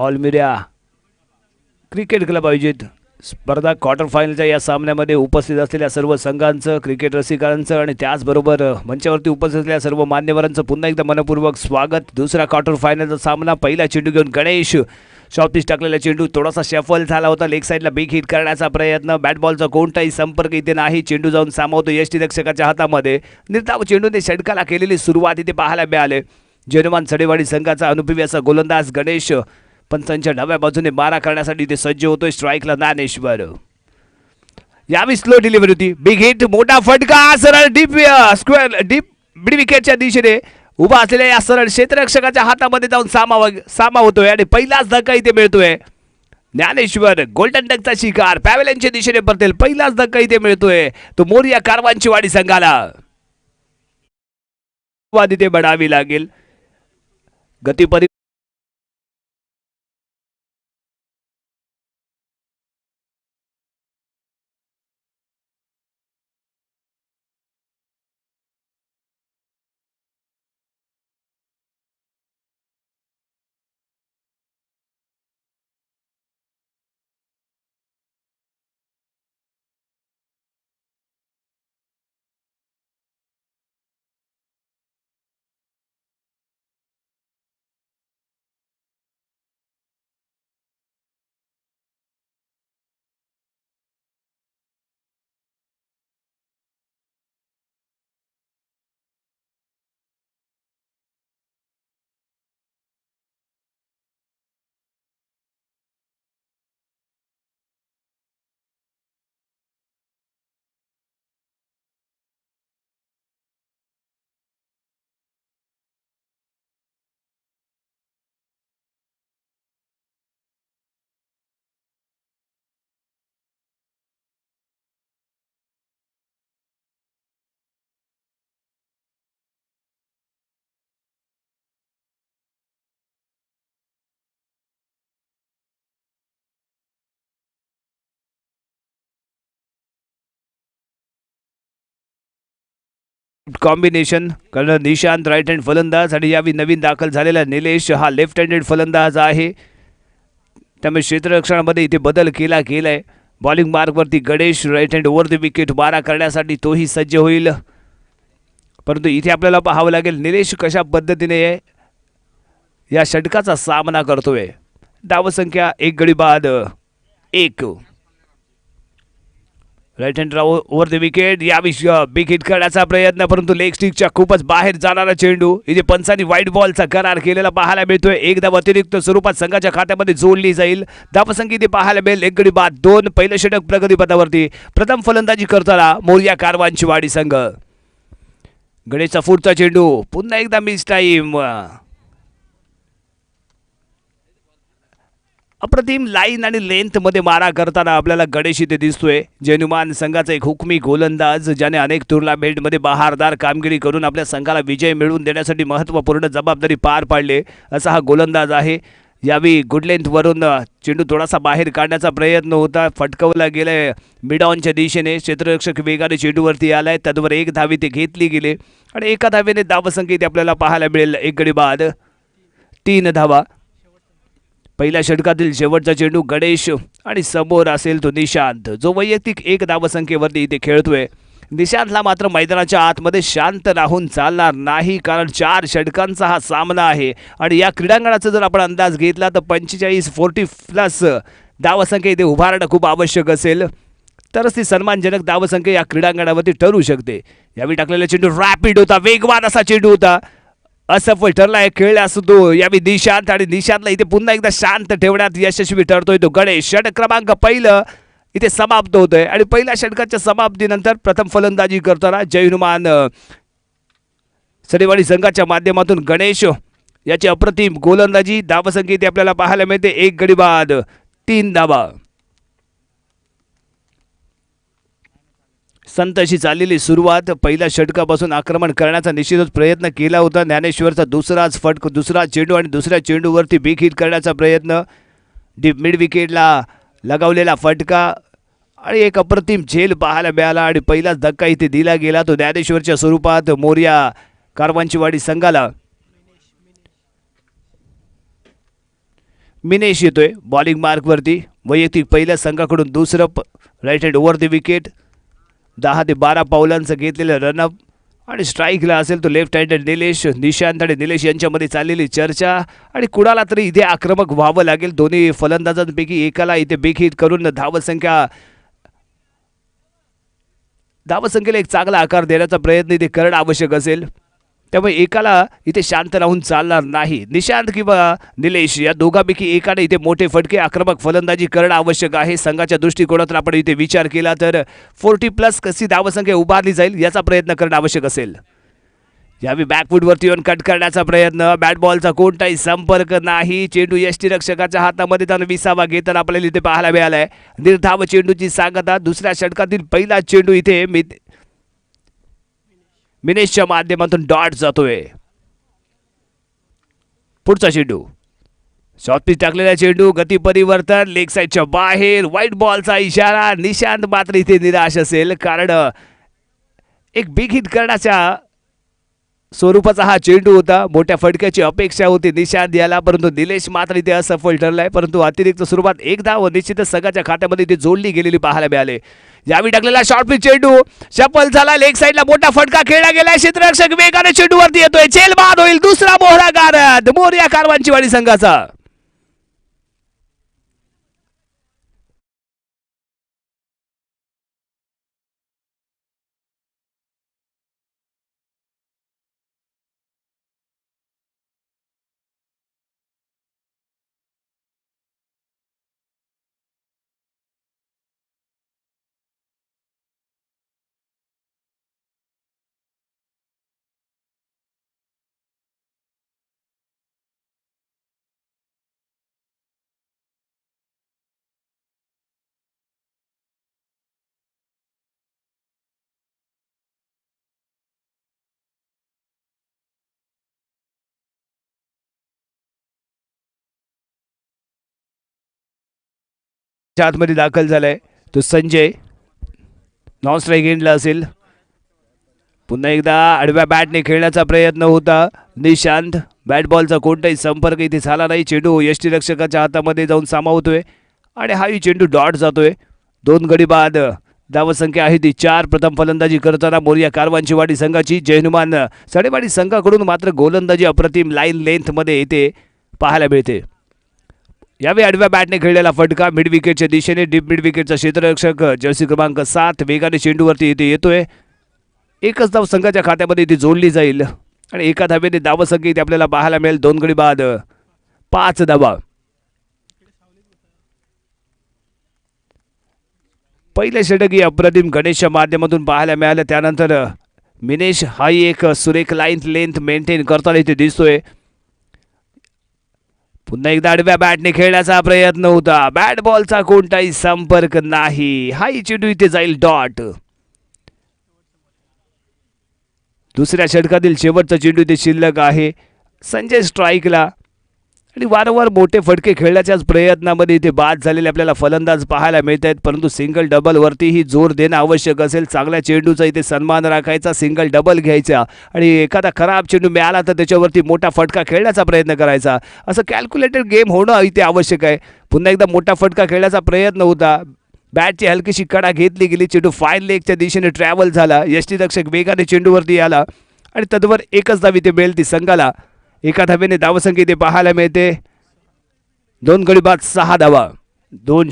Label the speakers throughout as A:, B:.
A: All media cricket club आयोजित स्पर्धा quarter फायनलच्या या सामन्यामध्ये उपस्थित असलेल्या सर्व संघांचं, क्रिकेट रसिकांचं आणि त्याचबरोबर मंचावरती उपस्थित असलेल्या सर्व मान्यवरांचं पुन्हा एकदा मनपूर्वक स्वागत. दुसरा क्वार्टर फायनलचा सामना. पहिला चेंडू घेऊन गणेश, शॉर्टपिच टाकलेला चेंडू थोडासा शफल झाला होता. लेग साईडला बिग हिट करण्याचा प्रयत्न, बॅट बॉलचा कोणताही संपर्क इथे नाही. चेंडू जाऊन सामावतो यष्टीरक्षकाच्या हातामध्ये. निर्धाव चेंडूने षटकाला केलेली सुरुवात इथे पाहायला मिळाले. जयनुमान सडेवाडी संघाचा अनुभवी असा गोलंदाज गणेश पंचांच्या डाव्या बाजूने मारा करण्यासाठी ते सज्ज होतोय. स्ट्राईकला ज्ञानेश्वर. यावी स्लो डिलिव्हरी होती. बिग हिट, मोठा फटका, सरळ डीप स्क्वेअर डीप मिड विकेटच्या दिशेने उभा असलेल्या या सरळ क्षेत्ररक्षकाच्या हातामध्ये जाऊन सामावतोय आणि पहिलाच धक्का इथे मिळतोय. ज्ञानेश्वर गोल्डन डकचा शिकार पॅव्हलियनच्या दिशेने परतेल. पहिलाच धक्का इथे मिळतोय तो मोरिया कारवांची वाडी संघाला. इथे बढावी लागेल. गती कॉम्बिनेशन कारण निशांत राईट हँड फलंदाज आणि यावी नवीन दाखल झालेला निलेश हा लेफ्ट हँडेड फलंदाज आहे. त्यामुळे क्षेत्ररक्षणामध्ये इथे बदल केला गेलाय. बॉलिंग मार्कवरती Ganesh right hand over the wicket मारा करण्यासाठी तोही सज्ज होईल. परंतु इथे आपल्याला पाहावं लागेल निलेश कशा पद्धतीने या षटकाचा सामना करतोय. धावसंख्या 1 गडी बाद 1. Right hand over the wicket. यावी बिग हिट करण्याचा प्रयत्न परंतु लेग स्टिकच्या खूपच बाहेर जाणारा चेंडू. इथे पंचांनी व्हाईट बॉलचा करार केलेला पाहायला मिळतोय. एक धाव अतिरिक्त स्वरूपात संघाच्या खात्यामध्ये जोडली जाईल. धावसंख्या इथे पाहायला मिळेल 1 गडी बाद 2. पहिलं षटक प्रगतीपथावरती. प्रथम फलंदाजी करताना मोरिया कारवांची वाडी संघ. गणेशचा पुढचा चेंडू पुन्हा एकदा मिस टाईम. अप्रतिम लाईन आणि लेंथ मध्ये मारा करताना आपल्याला गणेश इथे दिसतोय. जयनुमान संघाचा एक हुकमी गोलंदाज ज्याने अनेक टुर्नामेंटमध्ये बहारदार कामगिरी करून आपल्या संघाला विजय मिळवून देण्यासाठी महत्त्वपूर्ण जबाबदारी पार पाडले असा हा गोलंदाज आहे. यावी गुड लेंथवरून चेंडू थोडासा बाहेर काढण्याचा प्रयत्न होता. फटकवला गेलाय मिड ऑनच्या दिशेने. क्षेत्ररक्षक वेगाने चेंडूवरती आलाय. तद्वर 1 धाव ते घेतली गेली आणि एका धावेने धावसंख्या आपल्याला पाहायला मिळेल 1 गडी बाद 3 धावा. पहिल्या षटकातील शेवटचा चेंडू गणेश आणि समोर असेल तो निशांत जो वैयक्तिक 1 धावसंख्येवरती इथे खेळतोय. निशांतला मात्र मैदानाच्या आतमध्ये शांत राहून चालणार नाही कारण 4 षटकांचा हा सामना आहे आणि या क्रीडांगणाचा जर आपण अंदाज घेतला तर 45-40+ धावसंख्या इथे उभारणं खूप आवश्यक असेल तरच ती सन्मानजनक धावसंख्या या क्रीडांगणावरती ठरू शकते. यावेळी टाकलेला चेंडू रॅपिड होता, वेगवान असा चेंडू होता. असफल ठरला आहे खेळ असतो तो यावी निशांत आणि निशांतला इथे पुन्हा एकदा शांत ठेवण्यात यशस्वी ठरतोय तो गणेश. षटक क्रमांक पहिलं इथे समाप्त होतोय आणि पहिल्या षटकाच्या समाप्तीनंतर प्रथम फलंदाजी करताना जयनुमान सडेवाडी संघाच्या माध्यमातून गणेश याची अप्रतिम गोलंदाजी. धावसंख्या इथे आपल्याला पाहायला मिळते 1 गडी बाद 3 धावा. संत अशी चाललेली सुरुवात. पहिल्या षटकापासून आक्रमण करण्याचा निश्चितच प्रयत्न केला होता. ज्ञानेश्वरचा दुसरा चेंडू आणि दुसऱ्या चेंडूवरती बिग हिट करण्याचा प्रयत्न. डीप मिड विकेटला लगावलेला फटका आणि एक अप्रतिम झेल पाहायला मिळाला आणि पहिलाच धक्का इथे दिला गेला तो ज्ञानेश्वरच्या स्वरूपात मोरिया कारवांची वाडी संघाला. मिनेश येतोय बॉलिंग मार्कवरती. वैयक्तिक पहिल्या संघाकडून दुसरं right hand over the wicket. 10 ते 12 पावलांचं घेतलेलं रनअप आणि स्ट्राईकला असेल तो लेफ्ट हँडेड निलेश. निशांत आणि निलेश यांच्यामध्ये चाललेली चर्चा आणि कुणाला तरी इथे आक्रमक व्हावं लागेल. दोन्ही फलंदाजांपैकी एकाला इथे बिग हिट करून धावसंख्येला एक चांगला आकार देण्याचा प्रयत्न इथे करणं आवश्यक असेल. त्यामुळे एकाला इथे शांत राहून चालणार नाही. निशांत किंवा निलेश या दोघांपैकी एकाने इथे मोठे फटके आक्रमक फलंदाजी करणं आवश्यक आहे. संघाच्या दृष्टिकोनातून आपण इथे विचार केला तर 40+ कशी धावसंख्या उभारली जाईल याचा प्रयत्न करणं आवश्यक असेल. यावेळी बॅकफूटवरती येऊन कट करण्याचा प्रयत्न. बॅट बॉलचा कोणताही संपर्क नाही. चेंडू यष्टीरक्षकाच्या हातामध्ये त्यानं विसावा घेताना आपल्याला इथे पाहायला मिळालाय. निर्धाव चेंडूची सांगता. दुसऱ्या षटकातील पहिला चेंडू इथे मिनेशच्या माध्यमातून डॉट जातोय. पुढचा चेंडू शॉर्ट पिच टाकलेला चेंडू. गती परिवर्तन लेग साईडच्या बाहेर. व्हाईट बॉलचा इशारा. निशांत मात्र इथे निराश असेल कारण एक बिग हिट करण्याच्या स्वरूपाचा हा चेंडू होता. मोठ्या फटक्याची अपेक्षा होती निशांत याला, परंतु निलेश मात्र इथे असफल ठरलाय. परंतु अतिरिक्त स्वरूपात एक धाव निश्चितच संघाच्या खात्यामध्ये इथे जोडली गेलेली पाहायला मिळाले. यावेळी टाकलेला शॉर्ट पिच चेंडू सफल झाला. लेग साईडला मोठा फटका खेळला गेला. क्षेत्ररक्षक वेगाने चेंडूवरती येतोय. चेल बाद होईल. दुसरा मोहरा गारद मोरया कारवांची वाडी संघाचा. आतमध्ये दाखल झालाय तो संजय. नॉन स्ट्राईक एंडला असेल. पुन्हा एकदा आडव्या बॅटने खेळण्याचा प्रयत्न होता. निशांत बॅट बॉलचा कोणताही संपर्क इथे झाला नाही. चेंडू यष्टीरक्षकाच्या हातामध्ये जाऊन सामावतोय आणि हाही चेंडू डॉट जातोय. 2 गडी बाद. धावसंख्या आहे ती 4. प्रथम फलंदाजी करताना मोरया कारवांची वाडी संघाची. जयनुमान साडेवाडी संघाकडून मात्र गोलंदाजी अप्रतिम लाईन लेंथमध्ये इथे पाहायला मिळते. यावेळी आडव्या बॅटने खेळलेला फटका मिड विकेटच्या दिशेने. डीप मिड विकेटचा क्षेत्ररक्षक जर्सी क्रमांक 7 वेगाने चेंडूवरती इथे येतोय. एकच धाव संघाच्या खात्यामध्ये इथे जोडली जाईल आणि एका धावेने धावसंख्या इथे आपल्याला पाहायला मिळेल. 2 गडी बाद 5 धावा. पहिले षटक अप्रतिम गणेशच्या माध्यमातून पाहायला मिळालं. त्यानंतर मिनेश हाही एक सुरेख लाईन लेंथ मेंटेन करताना इथे दिसतोय. पुन्हा एकदा आडव्या बॅटने खेळण्याचा प्रयत्न होता. बॅट बॉलचा कोणताही संपर्क नाही. हाही चेंडू इथे जाईल डॉट. दुसऱ्या षटकातील शेवटचा चेंडू इथे शिल्लक आहे. संजय स्ट्राईकला आणि वारंवार मोठे फटके खेळण्याच्याच प्रयत्नामध्ये इथे बाद झालेले आपल्याला फलंदाज पाहायला मिळत आहेत. परंतु सिंगल डबल वरतीही जोर देणं आवश्यक असेल. चांगल्या चेंडूचा इथे सन्मान राखायचा. सिंगल डबल घ्यायचा आणि एखादा खराब चेंडू मिळाला तर त्याच्यावरती मोठा फटका खेळण्याचा प्रयत्न करायचा. असं कॅल्क्युलेटेड गेम होणं इथे आवश्यक आहे. पुन्हा एकदा मोठा फटका खेळण्याचा प्रयत्न होता. बॅटची हलकीशी कडा घेतली गेली. चेंडू फाईन लेगच्या दिशेने ट्रॅव्हल झाला. यष्टीरक्षक वेगाने चेंडूवरती आला आणि तद्वर एकच धाव इथे मिळेल ती संघाला. एका धावेने धावसंख्या इथे पाहायला मिळते. 2 गडी बाद 6 धावा. 2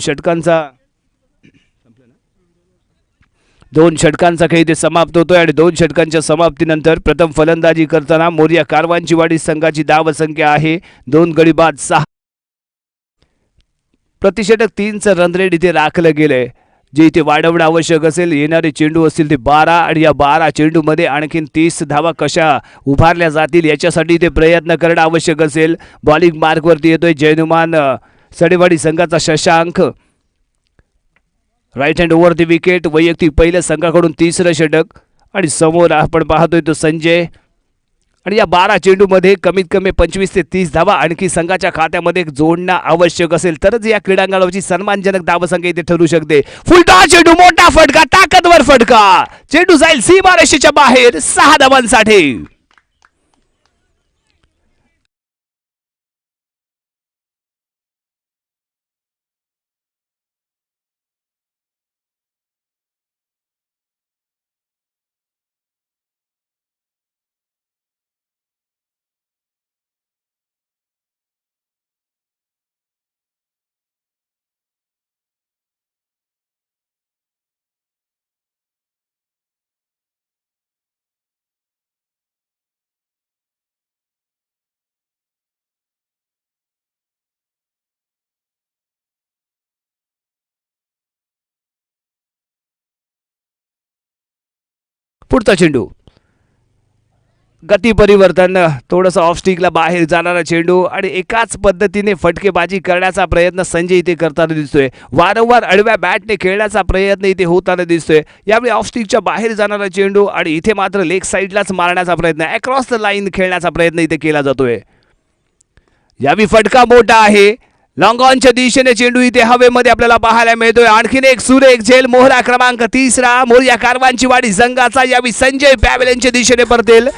A: षटकांचा खेळ इथे समाप्त होतोय आणि 2 षटकांच्या समाप्तीनंतर प्रथम फलंदाजी करताना मोरया कारवांची वाडी संघाची धावसंख्या आहे 2 गडी बाद 6. प्रतिषटक 3चं रन रेट इथे राखलं गेलंय, जे इथे वाढवणं आवश्यक असेल. येणारे चेंडू असतील ते 12 आणि या 12 चेंडूमध्ये आणखीन 30 धावा कशा उभारल्या जातील याच्यासाठी इथे प्रयत्न करणं आवश्यक असेल. बॉलिंग मार्कवरती येतोय जयनुमान सडेवाडी संघाचा Shashank. Right hand over the wicket. वैयक्तिक पहिल्या संघाकडून 3रं षटक आणि समोर आपण पाहतोय तो संजय. आणि या 12 चेंडूमध्ये कमीत कमी 25 ते 30 धावा आणखी संघाच्या खात्यामध्ये जोडणं आवश्यक असेल तरच या क्रीडांगणावरची सन्मानजनक धावसंख्या इथे ठरू शकते. फुलटॉस चेंडू, मोठा फटका, ताकदवर फटका. चेंडू जाईल सीमारेषेच्या बाहेर 6 धावांसाठी. पुढचा चेंडू, गती परिवर्तन, थोडंसं ऑफ स्टिकला बाहेर जाणारा चेंडू आणि एकाच पद्धतीने फटकेबाजी करण्याचा प्रयत्न संजय इथे करताना दिसतोय. वारंवार आडव्या बॅटने खेळण्याचा प्रयत्न इथे होताना दिसतोय. यावेळी ऑफ स्टिकच्या बाहेर जाणारा चेंडू आणि इथे मात्र लेग साईडलाच मारण्याचा प्रयत्न, अक्रॉस द लाईन खेळण्याचा प्रयत्न इथे केला जातोय. यावेळी फटका मोठा आहे. लॉंग ऑनच्या दिशेने चेंडू इथे हवेमध्ये आपल्याला पाहायला मिळतोय. आणखीन एक सुरेख झेल, मोहरा क्रमांक 3 मोरया कारवांची वाडी संघाचा यावेळी संजय पॅव्हेलियनच्या दिशेने परतेल.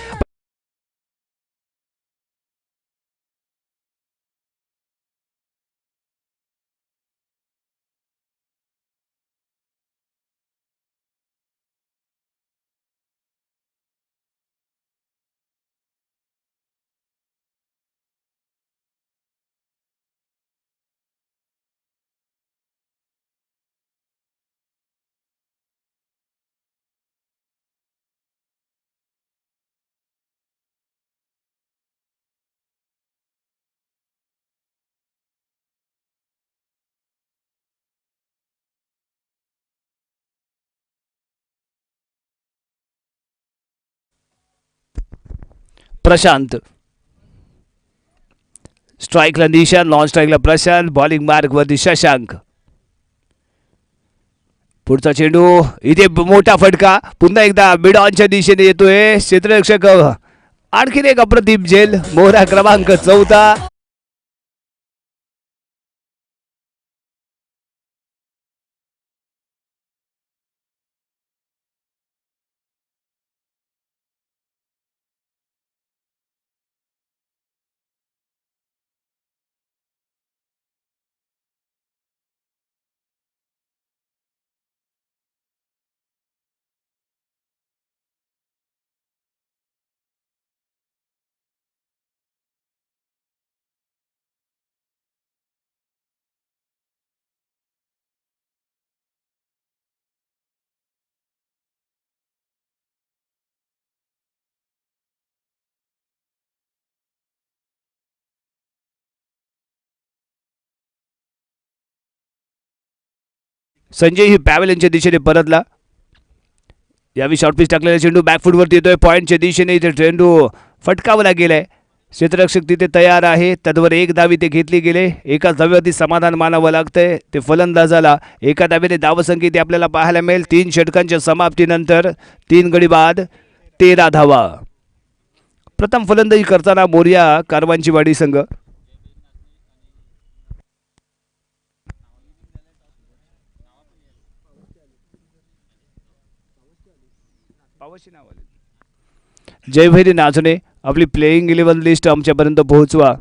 A: प्रशांत, स्ट्राईकला निशांत, नॉन स्ट्राईकला प्रशांत, बॉलिंग मार्क वरती शशांक. पुढचा चेंडू, इथे मोठा फटका पुन्हा एकदा मिड ऑनच्या दिशेने येतोय. क्षेत्ररक्षक आणखीन एक अप्रतिम झेल, मोहरा क्रमांक 14. संजय ही पॅव्हेलियनच्या दिशेने परतला. यावेळी शॉर्ट पिच टाकलेला चेंडू बॅकफूटवरती येतोय. पॉईंटच्या दिशेने इथे चेंडू फटकावला गेलाय. क्षेत्ररक्षक तिथे तयार आहे. तद्वर एक धाव इथे घेतली गेले. एका धावेवरती समाधान मानावं लागतंय. ते फलंदाजाला एका धावेने धावसंख्या इथे आपल्याला पाहायला मिळेल. 3 षटकांच्या समाप्तीनंतर 3 गडी बाद 13 धावा. प्रथम फलंदाजी करताना मोरया कारवांची वाडी संघ. जयभैरी नाचणे, आपली प्लेइंग 11 लिस्ट आमच्यापर्यंत पोहोचवा.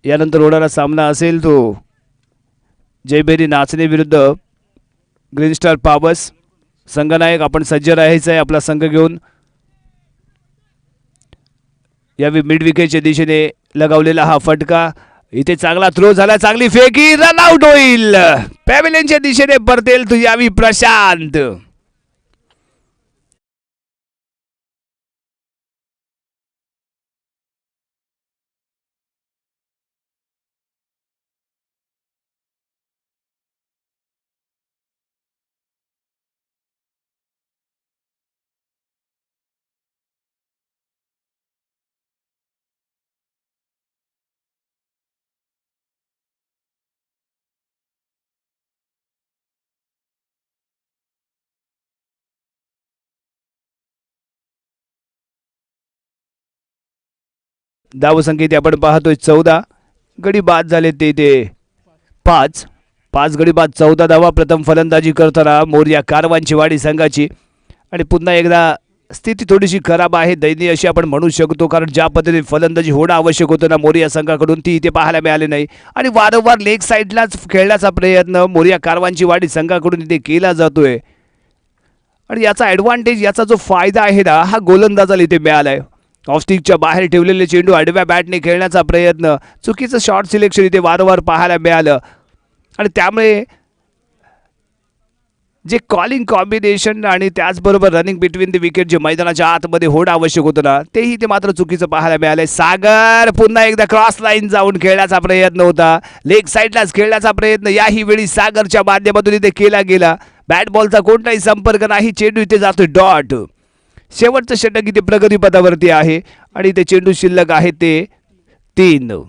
A: यानंतर होणारा सामना असेल तो जयभैरी नाचणे विरुद्ध ग्रीन स्टार पावस. संघनायक आपण सज्ज राहायचं आहे आपला संघ घेऊन. यावेळी मिड विकेटच्या दिशेने लगावलेला हा फटका, इथे चांगला थ्रो झाला, चांगली फेकी, रन आउट होईल. पॅव्हेलियनच्या दिशेने परतेल तू यावेळी प्रशांत. धावसंख्येत आपण पाहतोय 14. गडी बाद झाले ते 5 गडी बाद 14 धावा. प्रथम फलंदाजी करताना मोरया कारवांची वाडी संघाची. आणि पुन्हा एकदा स्थिती थोडीशी खराब आहे, दयनीय अशी आपण म्हणू शकतो. कारण ज्या पद्धतीने फलंदाजी होणं आवश्यक होतं ना मोरया संघाकडून, ती इथे पाहायला मिळाली नाही. आणि वारंवार लेग साईडलाच खेळण्याचा प्रयत्न मोरया कारवांची वाडी संघाकडून इथे केला जातोय. आणि याचा ॲडव्हान्टेज, याचा जो फायदा आहे ना, हा गोलंदाजाला इथे मिळालाय. ऑफस्टिकच्या बाहेर ठेवलेले चेंडू आडव्या बॅटने खेळण्याचा प्रयत्न, चुकीचं शॉट सिलेक्शन इथे वारंवार पाहायला मिळालं. आणि त्यामुळे जे कॉलिंग कॉम्बिनेशन आणि त्याचबरोबर रनिंग बिटवीन द विकेट जे मैदानाच्या आतमध्ये होणं आवश्यक होतं ना, तेही ते मात्र चुकीचं पाहायला मिळालंय. सागर पुन्हा एकदा क्रॉस लाईन जाऊन खेळण्याचा प्रयत्न होता, लेग साईडलाच खेळण्याचा प्रयत्न याही वेळी सागरच्या माध्यमातून इथे केला गेला. बॅट बॉलचा कोणताही संपर्क नाही, चेंडू इथे जातोय डॉट. शेवटचं षटक इथे प्रगतीपथावरती आहे आणि इथे चेंडू शिल्लक आहे ते 3.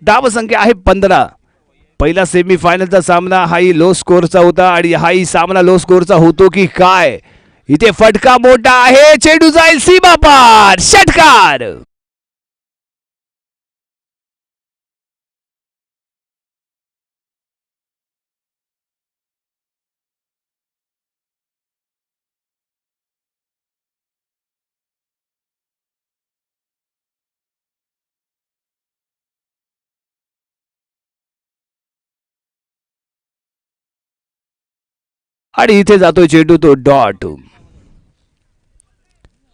A: धावसंख्या आहे 15. पहिला सेमीफायनलचा सामना हाही लो स्कोअरचा होता आणि हाही सामना लो स्कोअरचा होतो की काय. इथे फटका मोठा आहे, चेंडू जाईल सीमा पार, षटकार. आणि इथे जातोय चेंडू तो डॉट.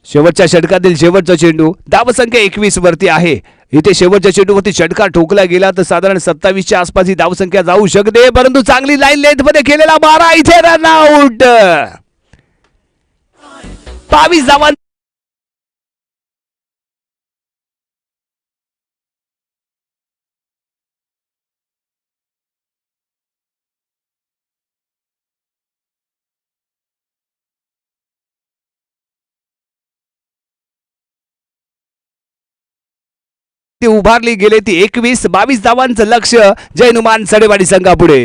A: शेवटच्या षटकातील शेवटचा चेंडू. धावसंख्या 21 वरती आहे. इथे शेवटच्या चेंडूवरती षटकार ठोकला गेला तर साधारण 27च्या आसपास ही धावसंख्या जाऊ शकते, परंतु चांगली लाईन लेंथ मध्ये केलेला मारा, इथे रन आउट. 22 धावां ती उभारली गेले ती 21-22 धावांचं लक्ष जैनुमान सडेवाडी संघापुढे.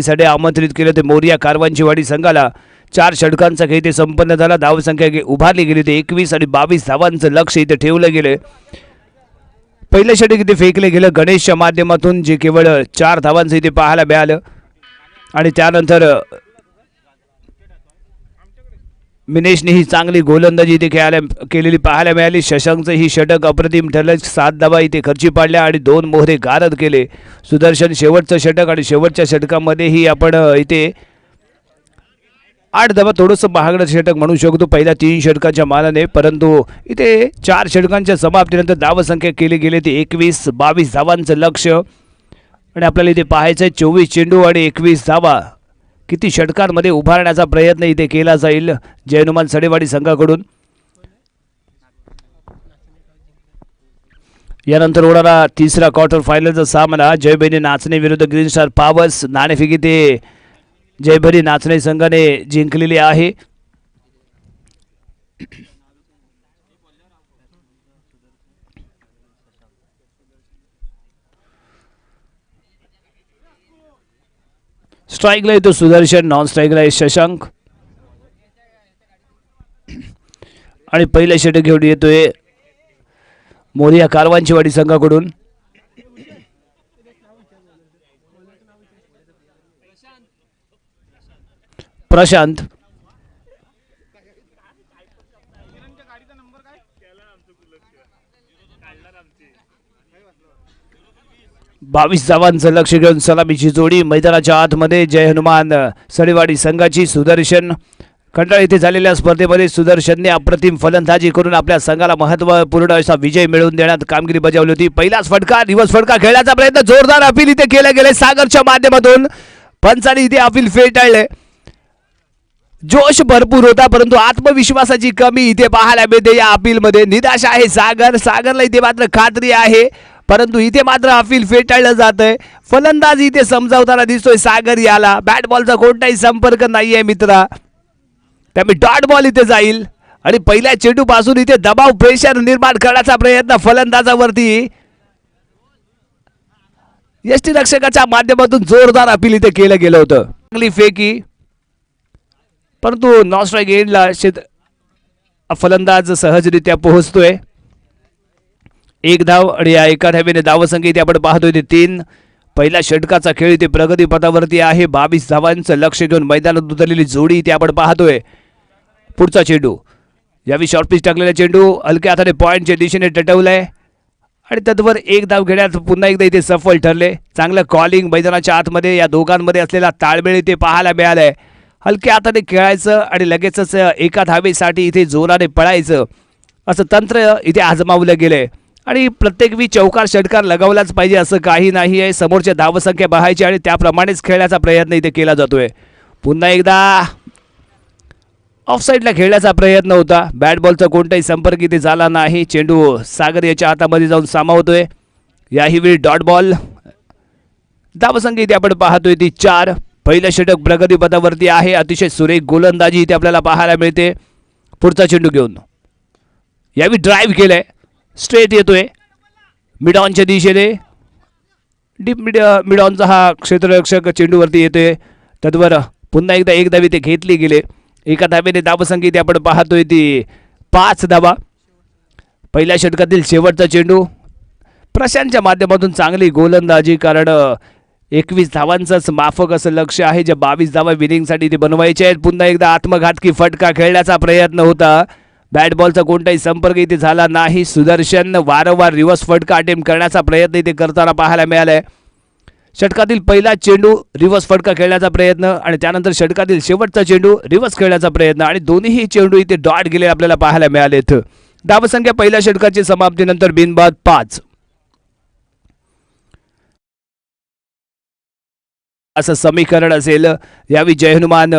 A: साठी आमंत्रित केले ते मोरिया कारवांची वाडी संघाला 4 षटकांचा खेळ इथे संपन्न झाला. धावसंख्या उभारली गेली ते 21 आणि 22 धावांचं लक्ष इथे ठेवलं गेले. पहिलं षटक इथे फेकले गेलं गणेशच्या माध्यमातून, जे केवळ 4 धावांचं इथे पाहायला मिळालं आणि त्यानंतर मिनेशने ही चांगली गोलंदाजी इथे केलेली पाहायला मिळाली. शशांकचं ही षटक अप्रतिम ठरलं. 7 धावा इथे खर्ची पाडल्या आणि 2 मोहरे गारद केले. सुदर्शन शेवटचं षटक आणि शेवटच्या षटकामध्येही आपण इथे 8 धावा थोडंसं महागडं षटक म्हणू शकतो पहिल्या 3 षटकांच्या मानाने, परंतु इथे 4 षटकांच्या समाप्तीनंतर धावसंख्या केली गेली ती 21-22 धावांचं लक्ष आणि आपल्याला इथे पाहायचं आहे 24 चेंडू आणि 21 धावा. किती षटकांमध्ये उभारण्याचा प्रयत्न इथे केला जाईल जय हनुमान सडेवाडी संघाकडून. यानंतर होणारा तिसरा क्वार्टर फायनलचा सामना जयभैनी नाचणे विरुद्ध ग्रीन स्टार पॉवर्स. नाणेफेक इथे जयभैनी नाचणे संघाने जिंकलेली आहे. स्ट्राईकला येतो सुदर्शन, नॉन स्ट्राईकला आहे शशांक. आणि पहिला षटक घेऊन येतोय मोरिया कारवांचीवाडी संघाकडून. प्रशांत 22 धावांचं लक्ष घेऊन सलामीची जोडी. मैदानाच्या आतमध्ये जय हनुमान सडेवाडी संघाची सुदर्शन. खंडाळा येथे झालेल्या स्पर्धेमध्ये सुदर्शनने अप्रतिम फलंदाजी करून आपल्या संघाला महत्त्वपूर्ण असा विजय मिळवून देण्यात कामगिरी बजावली होती. पहिलाच फटका, रिव्हर्स फटका खेळण्याचा प्रयत्न, जोरदार अपील इथे केले गेले सागरच्या माध्यमातून. पंचांनी इथे अपील फेटाळले. जोश भरपूर होता परंतु आत्मविश्वासाची कमी इथे पाहायला मिळते या अपीलमध्ये. निराश आहे सागरला इथे मात्र खात्री आहे परंतु इथे मात्र अपील फेटाळलं जात आहे. फलंदाज इथे समजावताना दिसतोय सागर याला. बॅट बॉलचा कोणताही संपर्क नाहीये मित्रा, त्यामुळे डॉट बॉल इथे जाईल. आणि पहिल्या चेंडू पासून इथे दबाव, प्रेशर निर्माण करण्याचा प्रयत्न फलंदाजावरती यष्टीरक्षकाच्या माध्यमातून जोरदार अपील इथे केलं गेलं होतं. चांगली फेकी परंतु नॉन स्ट्राईक एंडला फलंदाज सहजरित्या पोहोचतोय. एक धाव आणि या एका धावेने धावसंख्या इथे आपण पाहतोय ते 3. पहिल्या षटकाचा खेळ इथे प्रगती पथावरती आहे. 22 धावांचं लक्ष घेऊन मैदानात उतरलेली जोडी इथे आपण पाहतोय. पुढचा चेंडू, यावेळी शॉर्ट पिच टाकलेला चेंडू हलक्या हाताने पॉईंटच्या दिशेने टटवलाय आणि तत्वर एक धाव घेण्यात पुन्हा एकदा इथे सफल ठरले. चांगलं कॉलिंग मैदानाच्या आतमध्ये या दोघांमध्ये असलेला ताळमेळ इथे पाहायला मिळालाय. हलक्या हाताने खेळायचं आणि लगेचच एका धावेसाठी इथे जोराने पळायचं असं तंत्र इथे आजमावलं गेलंय. आणि प्रत्येक चौकार षटकार लगावलाच पाहिजे असं काही नाही आहे. समोरच्या धावसंख्या पाहायची आणि त्याप्रमाणेच खेळण्याचा प्रयत्न इथे केला जातोय. पुन्हा एकदा ऑफसाईडला खेळण्याचा प्रयत्न होता. बॅट बॉलचा कोणताही संपर्क इथे झाला नाही. चेंडू सागर याच्या हातामध्ये जाऊन सामावतोय. याही वेळी डॉट बॉल. धावसंख्या इथे आपण पाहतोय ती 4. पहिलं षटक प्रगती पथावरती आहे. अतिशय सुरेख गोलंदाजी इथे आपल्याला पाहायला मिळते. पुढचा चेंडू घेऊन यावेळी ड्राईव्ह केलंय. स्ट्रेट येतोय मिड ऑनच्या दिशेने. डीप मिड ऑनचा हा क्षेत्ररक्षक चेंडूवरती येतोय. तत्वर पुन्हा एकदा एक धाव इथे घेतली गेले. एका धावेने धावसंख्या इथे आपण पाहतोय ती 5 धावा. पहिल्या षटकातील शेवटचा चेंडू. प्रशांतच्या माध्यमातून चांगली गोलंदाजी, कारण 21 धावांचंच माफक असं लक्ष आहे. जे 22 धावा विनिंगसाठी इथे बनवायचे आहेत. पुन्हा एकदा आत्मघातकी फटका खेळण्याचा प्रयत्न होता. बॅट बॉलचा कोणताही संपर्क इथे झाला नाही. सुदर्शन वारंवार रिव्हर्स फटका अटेम्प्ट करण्याचा प्रयत्न इथे करताना पाहायला मिळालाय. षटकातील पहिला चेंडू रिव्हर्स फटका खेळण्याचा प्रयत्न आणि त्यानंतर षटकातील शेवटचा चेंडू रिव्हर्स खेळण्याचा प्रयत्न आणि दोन्ही चेंडू इथे डॉट गेले आपल्याला पाहायला मिळालेत. धावसंख्या पहिल्या षटकाची समाप्तीनंतर बिनबाद 5. असं समीकरण असेल यावेळी जय हनुमान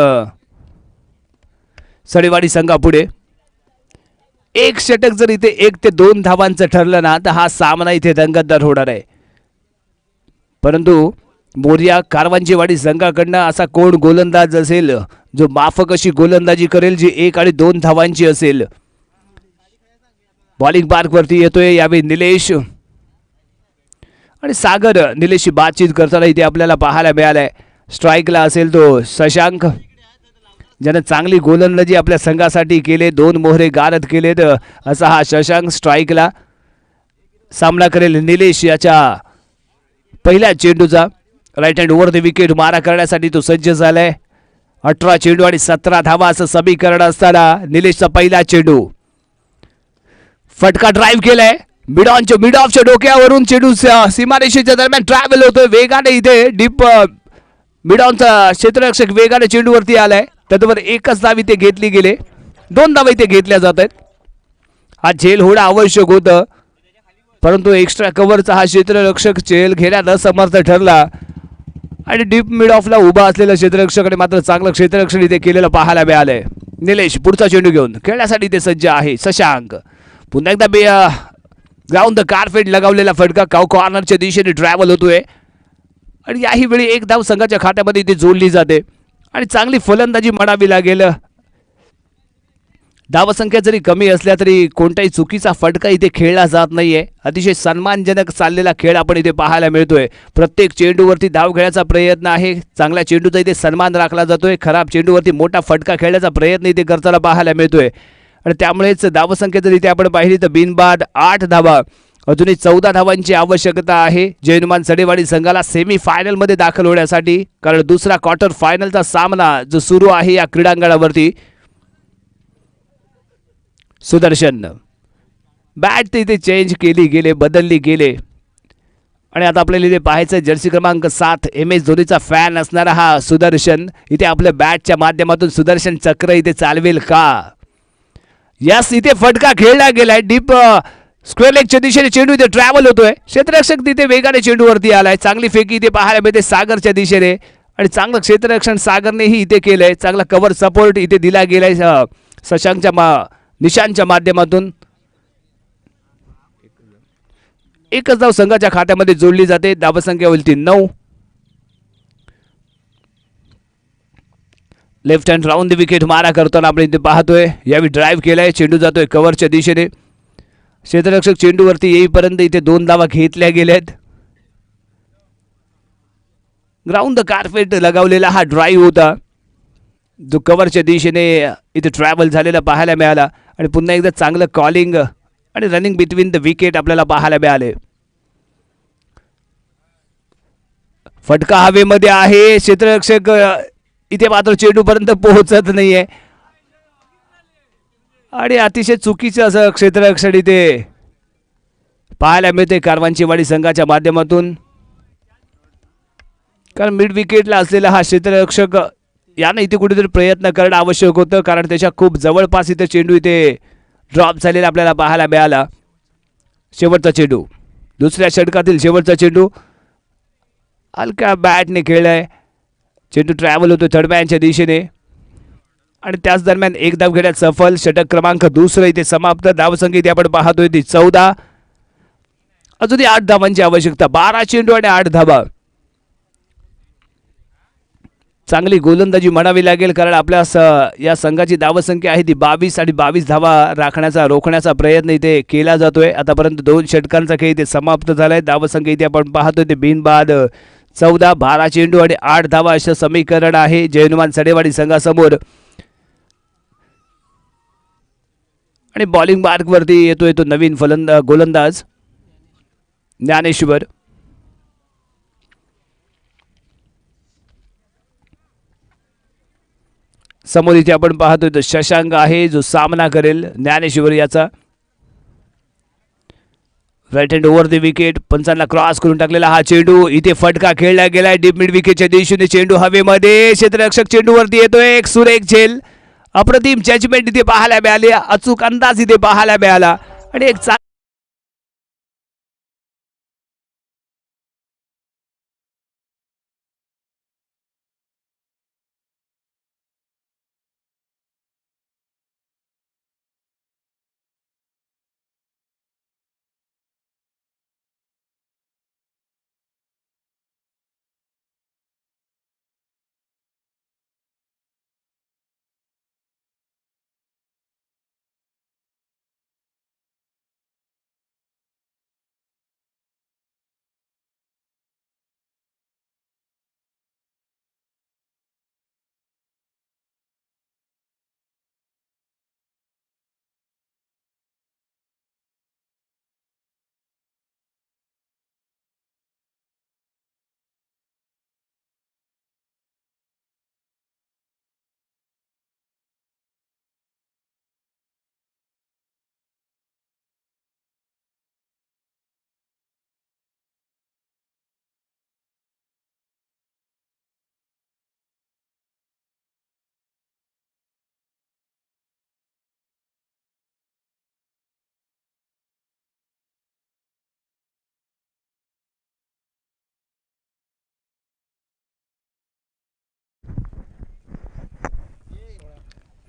A: सडेवाडी संघापुढे. एक षटक जर इथे 1 ते 2 धावांचं ठरलं ना तर हा सामना इथे रंगतदार होणार आहे. परंतु मोरिया कारवांचीवाडी संघाकडनं असा कोण गोलंदाज असेल जो माफक अशी गोलंदाजी करेल जी 1 आणि 2 धावांची असेल. बॉलिंग मार्कवरती येतोय यावेळी निलेश आणि सागर निलेशची बातचीत करताना इथे आपल्याला पाहायला मिळालंय. स्ट्राईकला असेल तो शशांक, ज्यानं चांगली गोलंदाजी आपल्या संघासाठी केले. 2 मोहरे गारद केलेत असा हा शशांक स्ट्राईकला. सामना करेल निलेश याच्या पहिल्या चेंडूचा. Right hand over the wicket मारा करण्यासाठी तो सज्ज झालाय. 18 चेंडू आणि 17 धावा असं समीकरण असताना निलेशचा पहिला चेंडू. फटका ड्राईव्ह केलाय. मिड ऑफच्या डोक्यावरून चेंडू सीमारेषेच्या दरम्यान ट्रॅव्हल होतोय वेगाने. इथे डीप मिड ऑनचा क्षेत्ररक्षक वेगाने चेंडूवरती आलाय. तत्वर एकच धाव इथे घेतली गेले. 2 धावा इथे घेतल्या जात आहेत. हा झेल होणं आवश्यक होतं. परंतु एक्स्ट्रा कव्हरचा हा क्षेत्ररक्षक चेल घेण्यात असमर्थ ठरला आणि डीप मिड ऑफला उभा असलेल्या क्षेत्ररक्षकाने मात्र चांगलं क्षेत्ररक्षण इथे केलेलं पाहायला मिळालंय. निलेश पुढचा चेंडू घेऊन खेळण्यासाठी ते सज्ज आहे. शशांक पुन्हा एकदा ग्राउंड द कारपेट लगावलेला फटका कॉर्नरच्या दिशेने ट्रॅव्हल होतोय आणि याही वेळी एक धाव संघाच्या खात्यामध्ये इथे जोडली जाते आणि चांगली फलंदाजी म्हणावी लागेल. धावसंख्या जरी कमी असल्या तरी कोणताही चुकीचा फटका इथे खेळला जात नाहीये. अतिशय सन्मानजनक चाललेला खेळ आपण इथे पाहायला मिळतोय. प्रत्येक चेंडूवरती धाव घेण्याचा प्रयत्न आहे. चांगल्या चेंडूचा इथे सन्मान राखला जातोय. खराब चेंडूवरती मोठा फटका खेळण्याचा प्रयत्न इथे करताना पाहायला मिळतोय आणि त्यामुळेच धावसंख्या जर इथे आपण पाहिली तर बिनबाद 8 धावा. अजूनही 14 धावांची आवश्यकता आहे जयनुमान सडेवाडी संघाला सेमीफायनलमध्ये दाखल होण्यासाठी, कारण दुसरा क्वार्टर फायनलचा सामना जो सुरू आहे या क्रीडांगणावरती. सुदर्शन बॅट तिथे चेंज केली गेले, बदलली गेले आणि आता आपल्याला इथे पाहायचं जर्सी क्रमांक 7 MS धोनीचा फॅन असणारा हा सुदर्शन इथे आपल्या बॅटच्या माध्यमातून सुदर्शन चक्र इथे चालवेल का. यस, इथे फटका खेळला गेलाय. डीप स्क्वेअर लेगच्या दिशेने चेंडू इथे ट्रॅव्हल होतोय. क्षेत्ररक्षक तिथे वेगाने चेंडूवरती आलाय. चांगली फेकी इथे पाहायला मिळते सागरच्या दिशेने आणि चांगलं क्षेत्ररक्षण सागरनेही इथे केलंय. चांगला कव्हर सपोर्ट इथे दिला गेलाय शशांकच्या निशांच्या माध्यमातून. एकच धाव संघाच्या खात्यामध्ये जोडली जाते. धावसंख्या होईल ती 9. Left hand round the wicket मारा करताना आपण इथे पाहतोय. यावेळी ड्राईव्ह केलाय. चेंडू जातोय कव्हरच्या दिशेने. क्षेत्ररक्षक चेंडूवरती येईपर्यंत इथे 2 धावा घेतल्या गेल्यात. ग्राउंड द कारपेट लगावलेला हा ड्राईव्ह होता जो कव्हरच्या दिशेने इथे ट्रॅव्हल झालेला पाहायला मिळाला आणि पुन्हा एकदा चांगलं कॉलिंग आणि रनिंग बिटवीन द विकेट आपल्याला पाहायला मिळाले. फटका हवेमध्ये आहे. क्षेत्ररक्षक इथे मात्र चेंडूपर्यंत पोहोचत नाहीये आणि अतिशय चुकीचं असं क्षेत्ररक्षण इथे पाहायला मिळते कारवांचीवाडी संघाच्या माध्यमातून, कारण मिड विकेटला असलेला हा क्षेत्ररक्षक यानं इथे कुठेतरी प्रयत्न करणं आवश्यक होतं, कारण त्याच्या खूप जवळपास इथे चेंडू इथे ड्रॉप झालेला आपल्याला पाहायला मिळाला. शेवटचा चेंडू, दुसऱ्या षटकातील शेवटचा चेंडू हलक्या बॅटने खेळलाय. चेंडू ट्रॅव्हल होतो थर्ड मॅनच्या दिशेने आणि त्याच दरम्यान एक धाव घेण्यात सफल. षटक क्रमांक 2 इथे समाप्त. धावसंख्या इथे आपण पाहतोय ती 14. अजूनही 8 धावांची आवश्यकता. 12 चेंडू आणि 8 धावा. चांगली गोलंदाजी म्हणावी लागेल, कारण आपल्या या संघाची धावसंख्या आहे ती 22 आणि 22 धावा रोखण्याचा प्रयत्न इथे केला जातोय. आतापर्यंत 2 षटकांचा खेळ इथे समाप्त झालाय. धावसंख्या इथे आपण पाहतोय ते बिनबाद 14, 12 चेंडू आणि 8 धावा असं समीकरण आहे जयनुमान सडेवाडी संघासमोर. आणि बॉलिंग मार्कवरती येतोय तो नवीन गोलंदाज ज्ञानेश्वर. समोर इथे आपण पाहतोय तो शशांक आहे जो सामना करेल ज्ञानेश्वर याचा. Right hand over the wicket. पंचांना क्रॉस करून टाकलेला हा चेंडू इथे फटका खेळला गेलाय डीप मिड विकेटच्या दिशेने. चेंडू हवेमध्ये. क्षेत्ररक्षक चेंडूवरती येतोय. एक सुरेख झेल. अप्रतिम जजमेंट इथे पाहायला मिळाली. अचूक अंदाज इथे पाहायला मिळाला आणि एक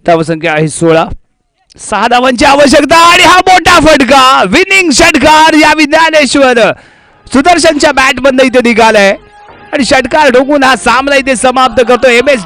A: धावसंख्या आहे 16. 6 धावांची आवश्यकता आणि हा मोठा फटका, विनिंग षटकार या ज्ञानेश्वर सुदर्शनच्या बॅट बंद इथे निघालाय आणि षटकार ठोकून हा सामना इथे समाप्त करतो. MS